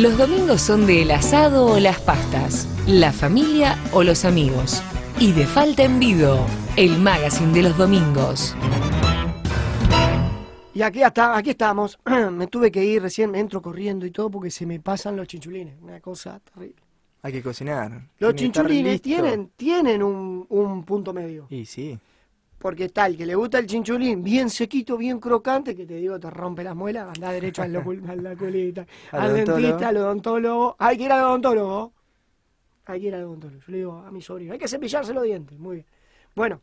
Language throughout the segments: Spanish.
Los domingos son de el asado o las pastas, la familia o los amigos. Y de Falta en Vido, el magazine de los domingos. Y aquí estamos. Me tuve que ir, recién me entro corriendo y todo porque se me pasan los chinchulines. Una cosa terrible. Hay que cocinar. Los Tiene que estar chinchulines listo. tienen un punto medio. Y sí. Porque está el que le gusta el chinchulín bien sequito, bien crocante, que te digo, te rompe las muelas, anda derecho a la oculista, al dentista, al odontólogo. Hay que ir al odontólogo. Hay que ir al odontólogo. Yo le digo a mi sobrino, hay que cepillarse los dientes. Muy bien. Bueno,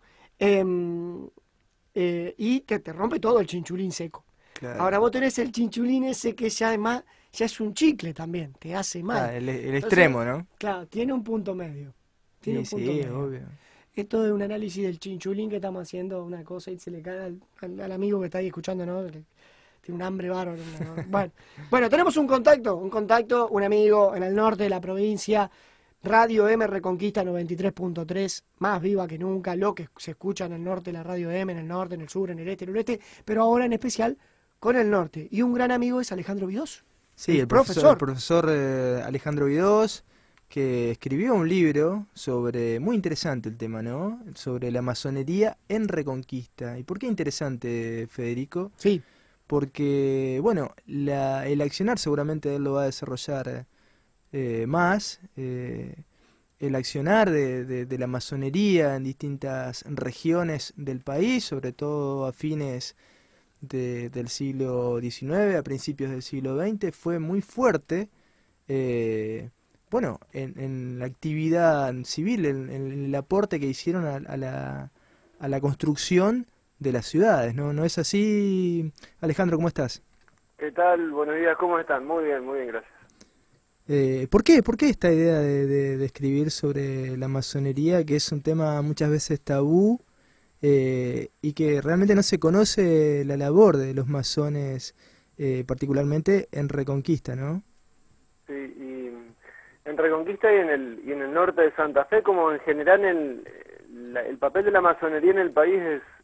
y que te rompe todo el chinchulín seco. Claro. Ahora vos tenés el chinchulín ese que ya además ya es un chicle también, te hace mal. El Entonces, extremo, ¿no? Claro, tiene un punto medio. Tiene un punto Sí, medio. obvio. Esto es un análisis del chinchulín que estamos haciendo, una cosa, y se le cae al amigo que está ahí escuchando, ¿no? Tiene un hambre bárbaro, ¿no? Bueno, tenemos un contacto, un amigo en el norte de la provincia, Radio M Reconquista 93.3, más viva que nunca, lo que se escucha en el norte, la Radio M, en el norte, en el sur, en el este, en el oeste, pero ahora en especial con el norte. Y un gran amigo es Alejandro Vidós. Sí, el profesor Alejandro Vidós, que escribió un libro muy interesante el tema, ¿no? Sobre la masonería en Reconquista. ¿Y por qué interesante, Federico? Sí. Porque, bueno, el accionar seguramente él lo va a desarrollar más. El accionar de la masonería en distintas regiones del país, sobre todo a fines del siglo XIX, a principios del siglo XX, fue muy fuerte. Bueno, en la actividad civil, en el aporte que hicieron a la construcción de las ciudades, ¿no? ¿No es así, Alejandro? ¿Cómo estás? ¿Qué tal? Buenos días, ¿cómo están? Muy bien, gracias. ¿Por qué esta idea de escribir sobre la masonería, que es un tema muchas veces tabú y que realmente no se conoce la labor de los masones, particularmente en Reconquista, ¿no? Sí, y en Reconquista y en el norte de Santa Fe, como en general el papel de la masonería en el país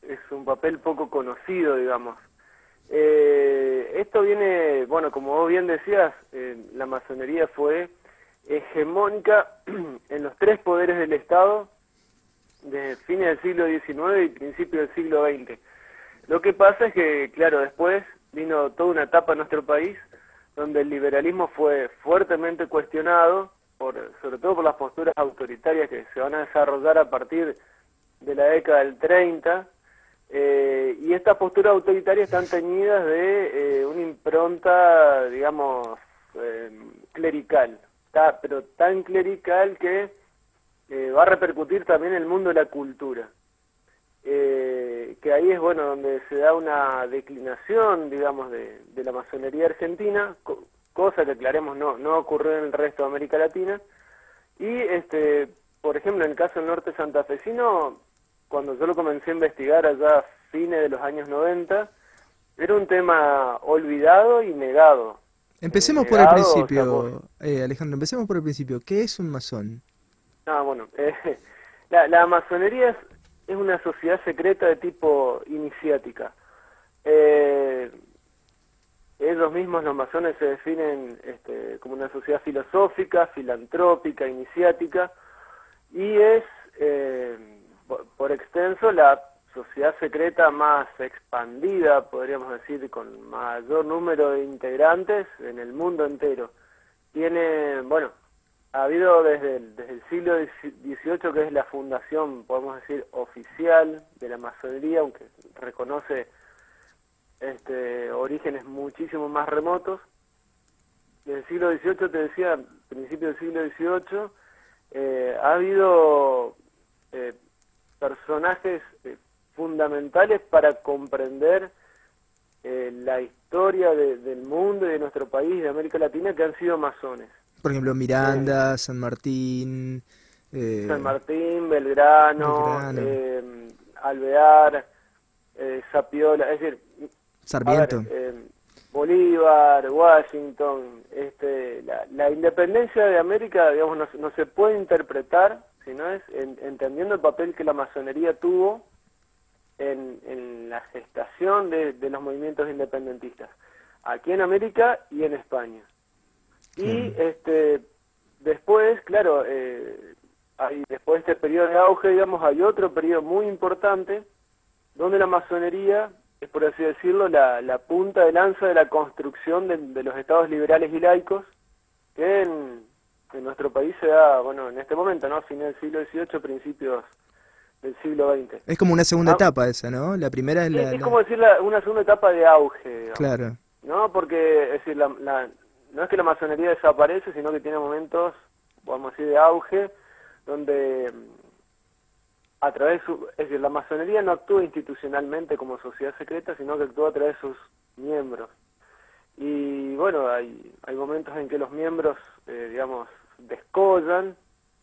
es un papel poco conocido, digamos. Esto viene, bueno, como vos bien decías, la masonería fue hegemónica en los tres poderes del Estado de fines del siglo XIX y principios del siglo XX. Lo que pasa es que, claro, después vino toda una etapa en nuestro país donde el liberalismo fue fuertemente cuestionado, sobre todo por las posturas autoritarias que se van a desarrollar a partir de la década del 30, y estas posturas autoritarias están teñidas de una impronta, digamos, clerical, pero tan clerical que va a repercutir también en el mundo de la cultura. Que ahí es, bueno, donde se da una declinación, digamos, de la masonería argentina, cosa que, aclaremos, no ocurrió en el resto de América Latina. Y, por ejemplo, en el caso del norte santafesino, cuando yo lo comencé a investigar allá a fines de los años 90, era un tema olvidado y negado. Empecemos por el principio, Alejandro, empecemos por el principio. ¿Qué es un masón? Bueno, la masonería es una sociedad secreta de tipo iniciática. Ellos mismos, los masones, se definen como una sociedad filosófica, filantrópica, iniciática, y es, por extenso, la sociedad secreta más expandida, podríamos decir, con mayor número de integrantes en el mundo entero. Tiene, bueno, ha habido desde el siglo XVIII, que es la fundación, podemos decir, oficial de la masonería, aunque reconoce orígenes muchísimo más remotos. Desde el siglo XVIII, te decía, principio del siglo XVIII, ha habido personajes fundamentales para comprender la historia del mundo y de nuestro país, de América Latina, que han sido masones. Por ejemplo, Miranda, San Martín... San Martín, Belgrano. Alvear, Sapiola, es decir... Sarmiento. Bolívar, Washington, la independencia de América, digamos, no se puede interpretar, sino es entendiendo el papel que la masonería tuvo en la gestación de los movimientos independentistas, aquí en América y en España. Y Claro. después, claro, después de este periodo de auge, digamos, hay otro periodo muy importante donde la masonería es, por así decirlo, la punta de lanza de la construcción de los estados liberales y laicos que en nuestro país se da, bueno, en este momento, ¿no? Fines del siglo XVIII, principios del siglo XX. Es como una segunda Ah, etapa esa, ¿no? La primera es es como decir una segunda etapa de auge, digamos, Claro, ¿no? Porque, es decir, no es que la masonería desaparece, sino que tiene momentos, vamos a decir, de auge, donde a través es decir, la masonería no actúa institucionalmente como sociedad secreta, sino que actúa a través de sus miembros. Y bueno, hay momentos en que los miembros, digamos, descollan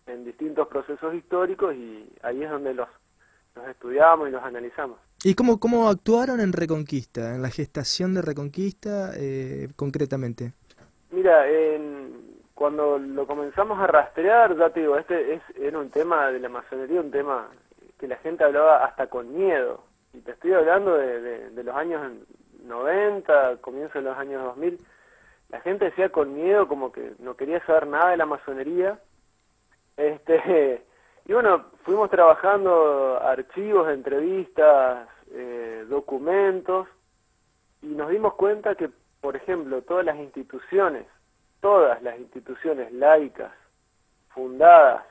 en distintos procesos históricos y ahí es donde los estudiamos y los analizamos. ¿y cómo actuaron en Reconquista, en la gestación de Reconquista, concretamente? Mira, cuando lo comenzamos a rastrear, ya te digo, era un tema de la masonería, un tema que la gente hablaba hasta con miedo. Y te estoy hablando de los años 90, comienzo de los años 2000. La gente decía con miedo como que no quería saber nada de la masonería. Y bueno, fuimos trabajando archivos, entrevistas, documentos, y nos dimos cuenta que, por ejemplo, todas las instituciones laicas fundadas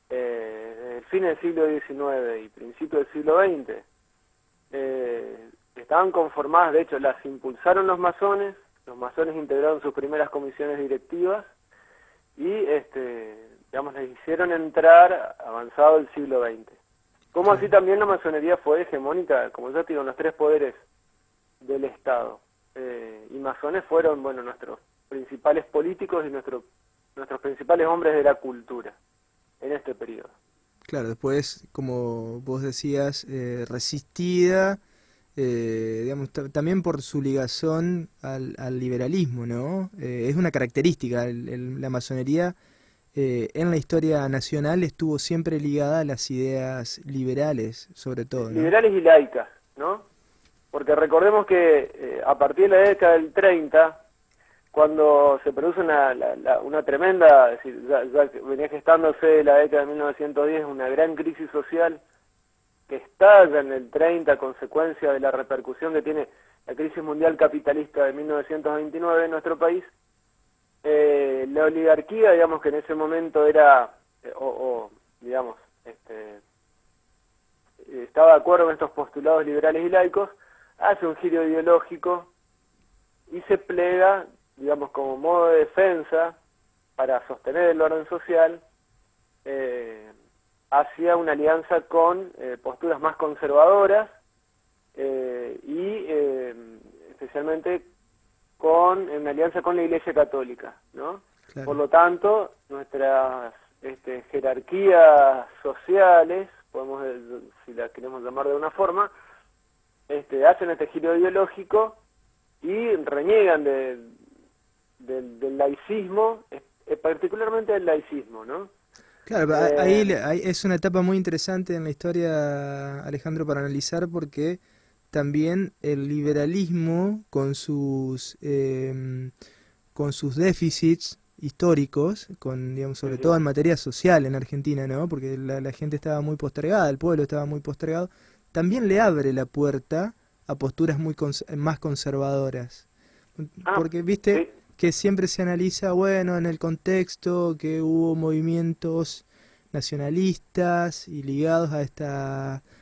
desde el fin del siglo XIX y principio del siglo XX estaban conformadas, de hecho las impulsaron los masones integraron sus primeras comisiones directivas y digamos, les hicieron entrar avanzado el siglo XX. Como así también la masonería fue hegemónica, como ya te digo, en los tres poderes del Estado. Y masones fueron, bueno, nuestros principales políticos y nuestros principales hombres de la cultura en este periodo. Claro, después, como vos decías, resistida, digamos, también por su ligazón al liberalismo, ¿no? Es una característica, la masonería en la historia nacional estuvo siempre ligada a las ideas liberales, sobre todo, ¿no? Liberales y laicas, ¿no? Porque recordemos que a partir de la década del 30, cuando se produce una tremenda, es decir, ya venía gestándose la década de 1910, una gran crisis social que estalla en el 30 a consecuencia de la repercusión que tiene la crisis mundial capitalista de 1929 en nuestro país, la oligarquía, digamos, que en ese momento era, digamos, estaba de acuerdo con estos postulados liberales y laicos, hace un giro ideológico y se plega, digamos, como modo de defensa para sostener el orden social hacia una alianza con posturas más conservadoras y especialmente con una alianza con la Iglesia Católica, ¿no? Claro. Por lo tanto, nuestras jerarquías sociales, si las queremos llamar de una forma, hacen este giro ideológico y reniegan del laicismo, particularmente del laicismo, ¿no? Claro, ahí es una etapa muy interesante en la historia, Alejandro, para analizar porque también el liberalismo con sus déficits históricos, digamos, sobre todo en materia social en Argentina, ¿no? Porque la gente estaba muy postergada, el pueblo estaba muy postergado, también le abre la puerta a posturas más conservadoras. Porque, viste, sí, que siempre se analiza, bueno, en el contexto que hubo movimientos nacionalistas y ligados a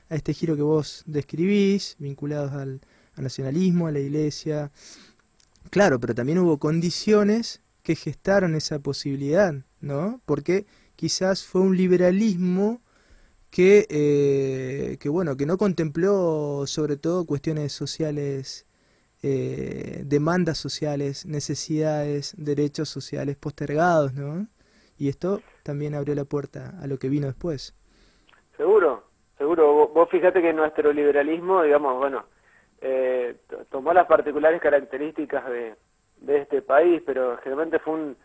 este giro que vos describís, vinculados al nacionalismo, a la iglesia. Claro, pero también hubo condiciones que gestaron esa posibilidad, ¿no? Porque quizás fue un liberalismo que bueno, que no contempló sobre todo cuestiones sociales, demandas sociales, necesidades, derechos sociales postergados, ¿no? Y esto también abrió la puerta a lo que vino después. Seguro. Vos fíjate que nuestro liberalismo, digamos, bueno, tomó las particulares características de este país, pero generalmente fue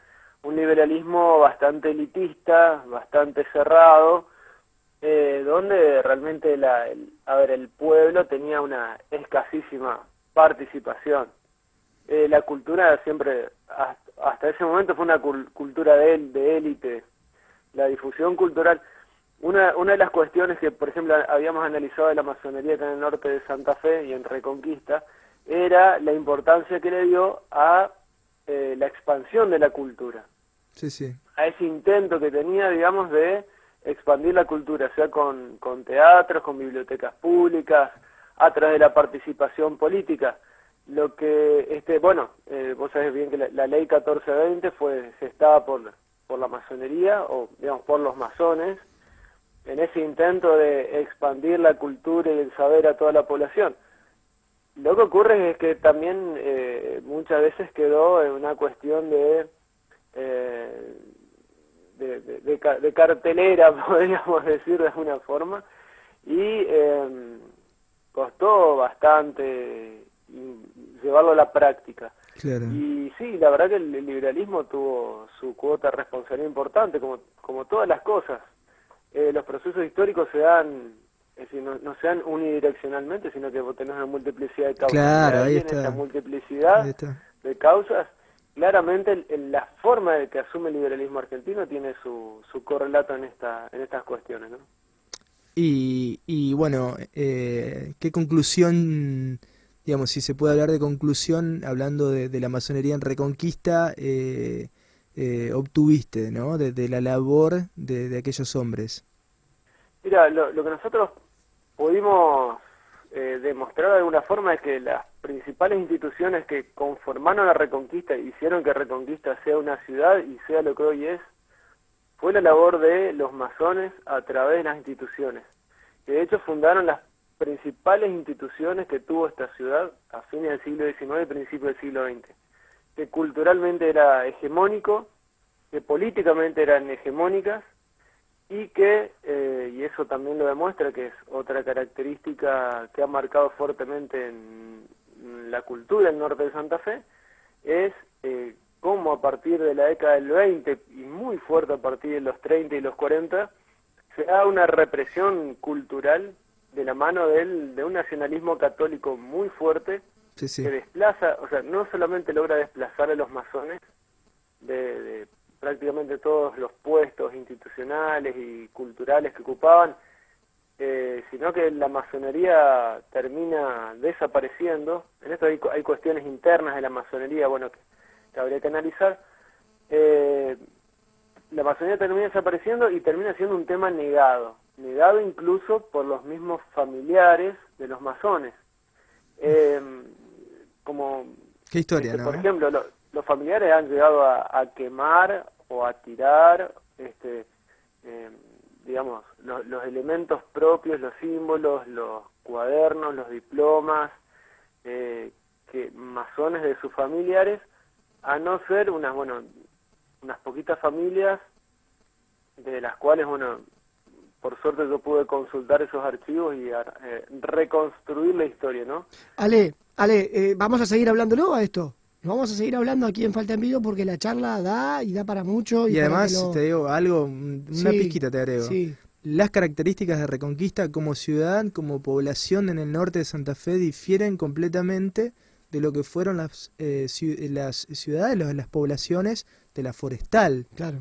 un liberalismo bastante elitista, bastante cerrado, donde realmente el pueblo tenía una escasísima participación. La cultura siempre, hasta ese momento fue una cultura de élite, la difusión cultural. Una de las cuestiones que, por ejemplo, habíamos analizado de la masonería acá en el norte de Santa Fe y en Reconquista, era la importancia que le dio a la expansión de la cultura. Sí, sí. A ese intento que tenía, digamos, de expandir la cultura, sea con teatros, con bibliotecas públicas, a través de la participación política. Lo que, vos sabés bien que la ley 1420 fue gestada por la masonería, o digamos por los masones, en ese intento de expandir la cultura y el saber a toda la población. Lo que ocurre es que también muchas veces quedó en una cuestión de cartelera, podríamos decir de alguna forma, y costó bastante llevarlo a la práctica. Claro. Y sí, la verdad que el liberalismo tuvo su cuota de responsabilidad importante, como todas las cosas. Los procesos históricos se dan, es decir, no se dan unidireccionalmente, sino que vos tenés una multiplicidad de causas. Claro, ahí en está. esta multiplicidad de causas, claramente la forma de que asume el liberalismo argentino tiene su correlato en estas cuestiones, ¿no? Y bueno, ¿qué conclusión, digamos, si se puede hablar de conclusión, hablando de la masonería en Reconquista, obtuviste, ¿no? De la labor de aquellos hombres? Mira, lo que nosotros pudimos demostrar de alguna forma es que las principales instituciones que conformaron la Reconquista y hicieron que Reconquista sea una ciudad y sea lo que hoy es, fue la labor de los masones a través de las instituciones, que de hecho fundaron las principales instituciones que tuvo esta ciudad a fines del siglo XIX y principios del siglo XX, que culturalmente era hegemónico, que políticamente eran hegemónicas, y que, y eso también lo demuestra, que es otra característica que ha marcado fuertemente en la cultura del norte de Santa Fe, es cómo a partir de la década del 20 y muy fuerte a partir de los 30 y los 40, se da una represión cultural de la mano de un nacionalismo católico muy fuerte, Sí, sí. que desplaza, o sea, no solamente logra desplazar a los masones de prácticamente todos los puestos institucionales y culturales que ocupaban, sino que la masonería termina desapareciendo. En esto hay cuestiones internas de la masonería, bueno, que habría que analizar. La masonería termina desapareciendo y termina siendo un tema negado incluso por los mismos familiares de los masones. Como Qué historia, ¿no? por ejemplo, los familiares han llegado a quemar o a tirar, digamos, los elementos propios, los símbolos, los cuadernos, los diplomas, que masones de sus familiares, a no ser unas poquitas familias, de las cuales, por suerte yo pude consultar esos archivos y reconstruir la historia, ¿no? Ale, vamos a seguir hablándolo a esto. Lo vamos a seguir hablando aquí en Falta en Vivo porque la charla da para mucho. Y para además, que te digo algo, una pizquita te agrego. Sí. Las características de Reconquista como ciudad, como población en el norte de Santa Fe, difieren completamente de lo que fueron las ciudades, las poblaciones de la forestal. Claro.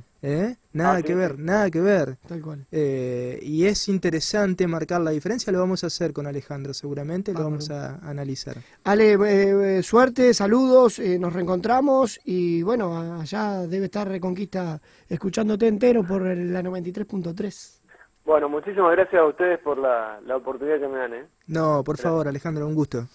Nada que ver, nada que ver. Tal cual. Y es interesante marcar la diferencia, lo vamos a hacer con Alejandro seguramente, lo vamos a analizar. Ale, suerte, saludos, nos reencontramos y bueno, allá debe estar Reconquista escuchándote entero por la 93.3. Bueno, muchísimas gracias a ustedes por la oportunidad que me dan. No, por favor, Alejandro, un gusto.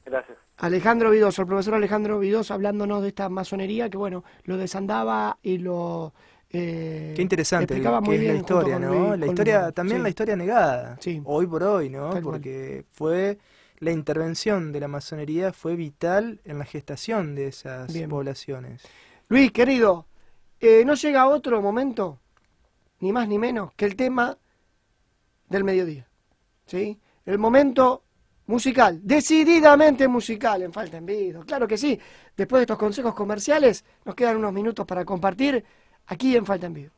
Gracias. Alejandro Vidoso, el profesor Alejandro Vidoso, hablándonos de esta masonería que, bueno, lo desandaba y lo qué interesante explicaba que muy es bien la historia, junto ¿no? con La Luis, historia, sí. también la historia negada, Sí. hoy por hoy, ¿no? Tal cual. Porque fue la intervención de la masonería fue vital en la gestación de esas Bien. poblaciones. Luis, querido, no llega otro momento, ni más ni menos, que el tema del mediodía, ¿sí? El momento musical, decididamente musical en Falta en Vivo, claro que sí. Después de estos consejos comerciales, nos quedan unos minutos para compartir aquí en Falta en Vivo.